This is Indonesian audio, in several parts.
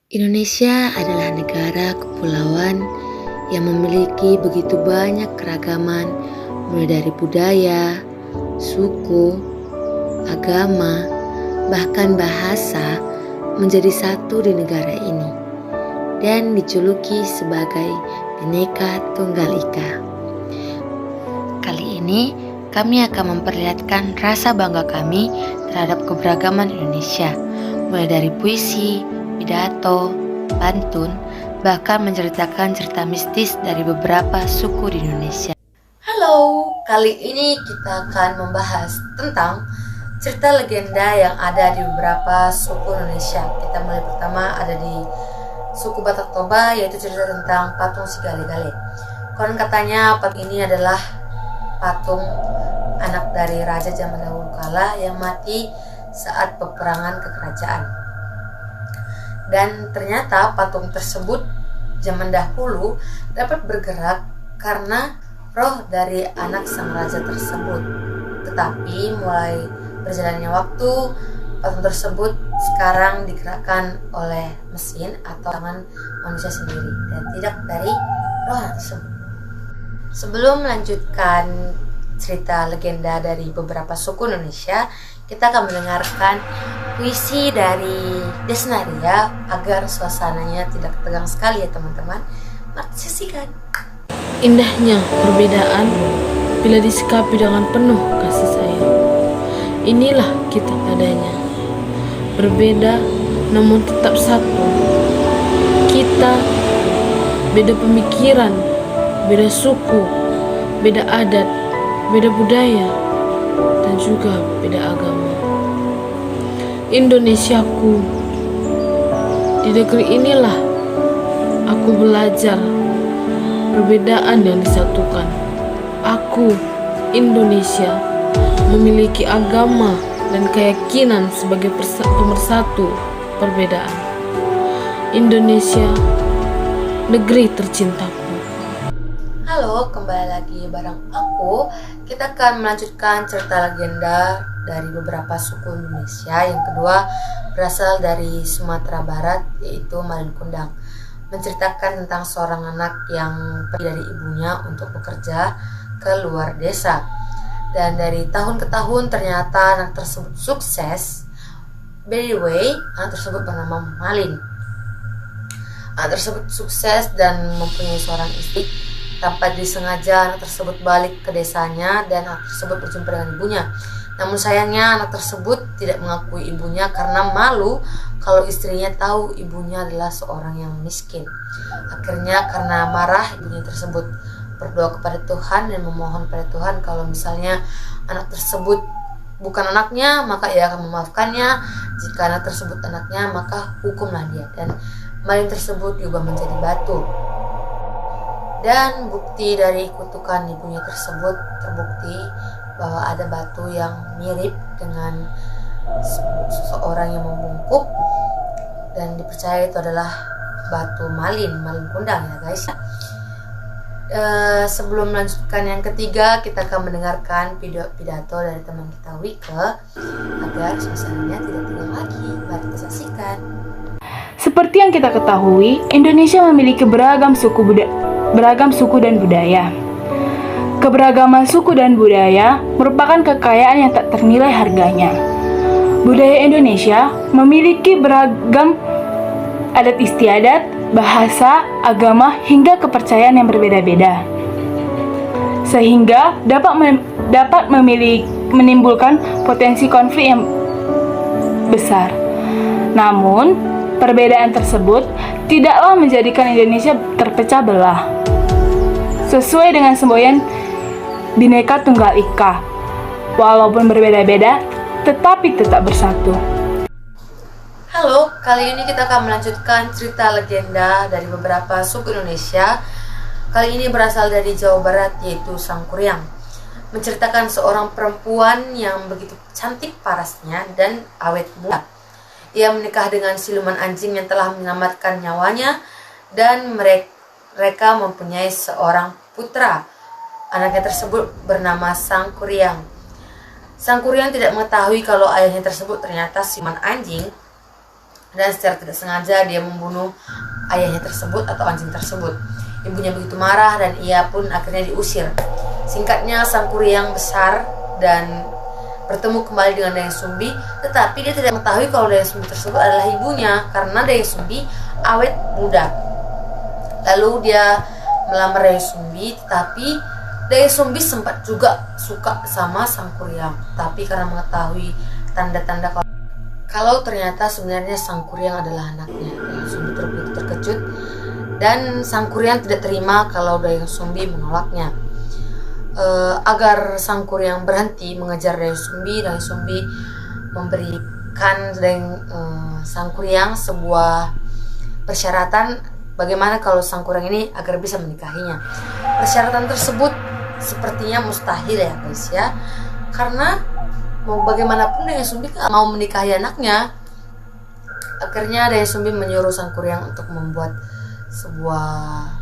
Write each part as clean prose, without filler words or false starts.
Indonesia adalah negara kepulauan yang memiliki begitu banyak keragaman, mulai dari budaya, suku, agama, bahkan bahasa menjadi satu di negara ini dan dijuluki sebagai Bhinneka Tunggal Ika. Kali ini kami akan memperlihatkan rasa bangga kami terhadap keberagaman Indonesia, mulai dari puisi, pidato, pantun, bahkan menceritakan cerita mistis dari beberapa suku di Indonesia. Halo, kali ini kita akan membahas tentang cerita legenda yang ada di beberapa suku Indonesia. Kita mulai pertama ada di suku Batak Toba, yaitu cerita tentang patung si Gale-Gale. Konon katanya patung ini adalah patung anak dari raja zaman dahulu kala yang mati saat peperangan kekerajaan. Dan ternyata patung tersebut zaman dahulu dapat bergerak karena roh dari anak sang raja tersebut. Tetapi mulai berjalannya waktu, patung tersebut sekarang digerakkan oleh mesin atau tangan manusia sendiri dan tidak dari roh tersebut. Sebelum melanjutkan cerita legenda dari beberapa suku Indonesia, kita akan mendengarkan puisi dari Desnaria agar suasananya tidak tegang sekali ya teman-teman. Mari saksikan. Indahnya perbedaan bila disikapi dengan penuh kasih sayang. Inilah kita padanya, berbeda namun tetap satu. Kita beda pemikiran, beda suku, beda adat, beda budaya, dan juga beda agama. Indonesiaku, di negeri inilah aku belajar perbedaan yang disatukan. Aku, Indonesia, memiliki agama dan keyakinan sebagai pemersatu perbedaan. Indonesia, negeri tercintaku. Halo, kembali lagi bareng aku. Kita akan melanjutkan cerita legenda dari beberapa suku Indonesia. Yang kedua berasal dari Sumatera Barat, yaitu Malin Kundang. Menceritakan tentang seorang anak yang pergi dari ibunya untuk bekerja ke luar desa. Dan dari tahun ke tahun ternyata anak tersebut sukses. By the way, anak tersebut bernama Malin. Anak tersebut sukses dan mempunyai seorang istri. Tanpa disengaja anak tersebut balik ke desanya dan anak tersebut berjumpa dengan ibunya. Namun sayangnya anak tersebut tidak mengakui ibunya karena malu kalau istrinya tahu ibunya adalah seorang yang miskin. Akhirnya karena marah, ibunya tersebut berdoa kepada Tuhan dan memohon pada Tuhan kalau misalnya anak tersebut bukan anaknya, maka ia akan memaafkannya. Jika anak tersebut anaknya, maka hukumlah dia. Dan Malin tersebut diubah menjadi batu. Dan bukti dari kutukan ibunya tersebut terbukti bahwa ada batu yang mirip dengan seseorang yang membungkuk dan dipercaya itu adalah batu Malin Kundang ya guys. Sebelum melanjutkan yang ketiga, kita akan mendengarkan pidato dari teman kita Wike agar suasananya tidak tegang lagi. Mari kita saksikan. Seperti yang kita ketahui, Indonesia memiliki beragam suku dan budaya. Keberagaman suku dan budaya merupakan kekayaan yang tak ternilai harganya. Budaya Indonesia memiliki beragam adat istiadat, bahasa, agama, hingga kepercayaan yang berbeda-beda. Sehingga dapat menimbulkan potensi konflik yang besar. Namun, perbedaan tersebut tidaklah menjadikan Indonesia terpecah belah. Sesuai dengan semboyan Bhinneka Tunggal Ika, walaupun berbeda-beda, tetapi tetap bersatu. Halo, kali ini kita akan melanjutkan cerita legenda dari beberapa suku Indonesia. Kali ini berasal dari Jawa Barat, yaitu Sangkuriang. Menceritakan seorang perempuan yang begitu cantik parasnya dan awet muda. Ia menikah dengan siluman anjing yang telah menyelamatkan nyawanya dan mereka mempunyai seorang putra. Anaknya tersebut bernama Sangkuriang. Sangkuriang tidak mengetahui kalau ayahnya tersebut ternyata siluman anjing dan secara tidak sengaja dia membunuh ayahnya tersebut atau anjing tersebut. Ibunya begitu marah dan ia pun akhirnya diusir. Singkatnya, Sang Kuryang besar dan bertemu kembali dengan Dayang Sumbi, tetapi dia tidak mengetahui kalau Dayang Sumbi tersebut adalah ibunya karena Dayang Sumbi awet muda. Lalu dia melamar Dayang Sumbi, tetapi Dayang Sumbi sempat juga suka sama Sang Kuryang, tapi karena mengetahui tanda-tanda kalau ternyata sebenarnya Sang Kuryang adalah anaknya, Dayang Sumbi terkejut dan Sang Kuryang tidak terima kalau Dayang Sumbi menolaknya. Agar Sang Kuryang berhenti mengejar Dayang Sumbi memberikan Sang Kuryang sebuah persyaratan bagaimana kalau Sang Kuryang ini agar bisa menikahinya. Persyaratan tersebut sepertinya mustahil ya guys ya, karena mau bagaimanapun Dayang Sumbi mau menikahi anaknya. Akhirnya Dayang Sumbi menyuruh Sang Kuryang untuk membuat sebuah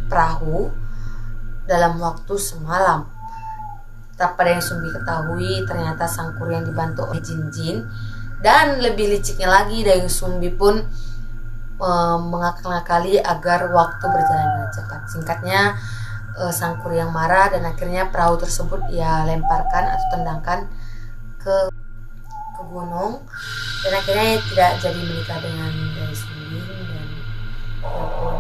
perahu dalam waktu semalam. Tanpa Dayang Sumbi ketahui, ternyata Sang Kuryang dibantu oleh jin-jin, dan lebih liciknya lagi Dayang Sumbi pun mengakal-akali agar waktu berjalan dengan cepat. Singkatnya, Sang Kuryang marah dan akhirnya perahu tersebut ia lemparkan atau tendangkan ke gunung, dan akhirnya tidak jadi menikah dengan Dayang Sumbi. Dan ia pun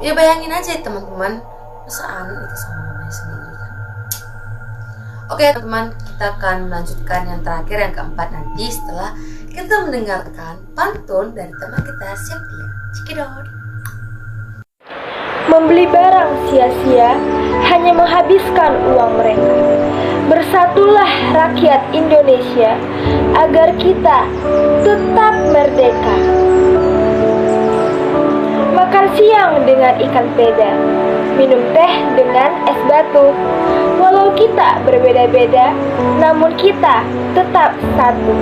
ya bayangin aja teman-teman, masa anak itu sama mamanya sendiri kan. Oke teman-teman, kita akan melanjutkan yang terakhir, yang keempat nanti setelah kita mendengarkan pantun dari teman kita Septia. Cikidot. Membeli barang sia-sia hanya menghabiskan uang mereka. Bersatulah rakyat Indonesia agar kita tetap merdeka. Makan siang dengan ikan peda, minum teh dengan es batu. Walau kita berbeda-beda, namun kita tetap satu.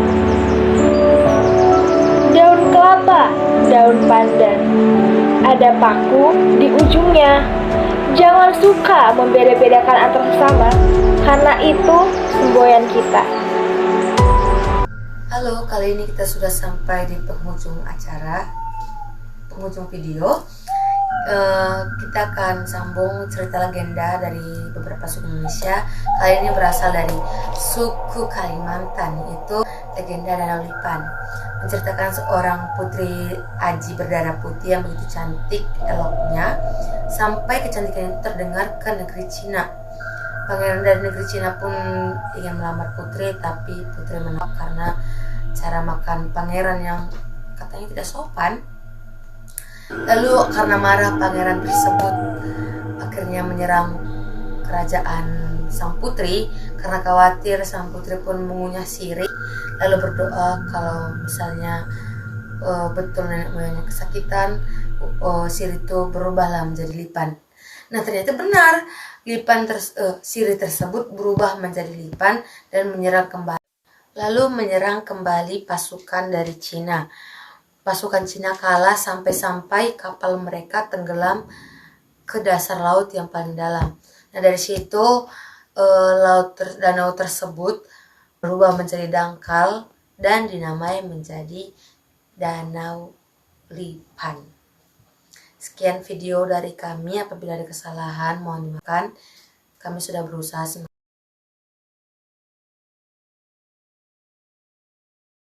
Daun kelapa, daun pandan, ada paku di ujungnya. Jangan suka membeda-bedakan antar sesama, karena itu semboyan kita. Halo, kali ini kita sudah sampai di penghujung acara, penghujung video. Kita akan sambung cerita legenda dari beberapa suku Indonesia. Kali ini berasal dari suku Kalimantan, yaitu legenda Danau Lipan, menceritakan seorang putri aji berdarah putih yang begitu cantik eloknya, sampai kecantikan itu terdengar ke negeri Cina. Pangeran dari negeri Cina pun ingin melamar putri, tapi putri menolak karena cara makan pangeran yang katanya tidak sopan. Lalu karena marah, pangeran tersebut akhirnya menyerang kerajaan sang putri. Karena khawatir, sang putri pun mengunyah sirih, lalu berdoa kalau misalnya betul nenek moyangnya kesakitan, sirih itu berubahlah menjadi lipan. Nah ternyata benar, sirih tersebut berubah menjadi lipan dan menyerang kembali pasukan dari Cina. Pasukan Cina kalah sampai kapal mereka tenggelam ke dasar laut yang paling dalam. Nah dari situ danau tersebut berubah menjadi dangkal dan dinamai menjadi Danau Lipan. Sekian video dari kami, apabila ada kesalahan mohon dimaafkan. Kami sudah berusaha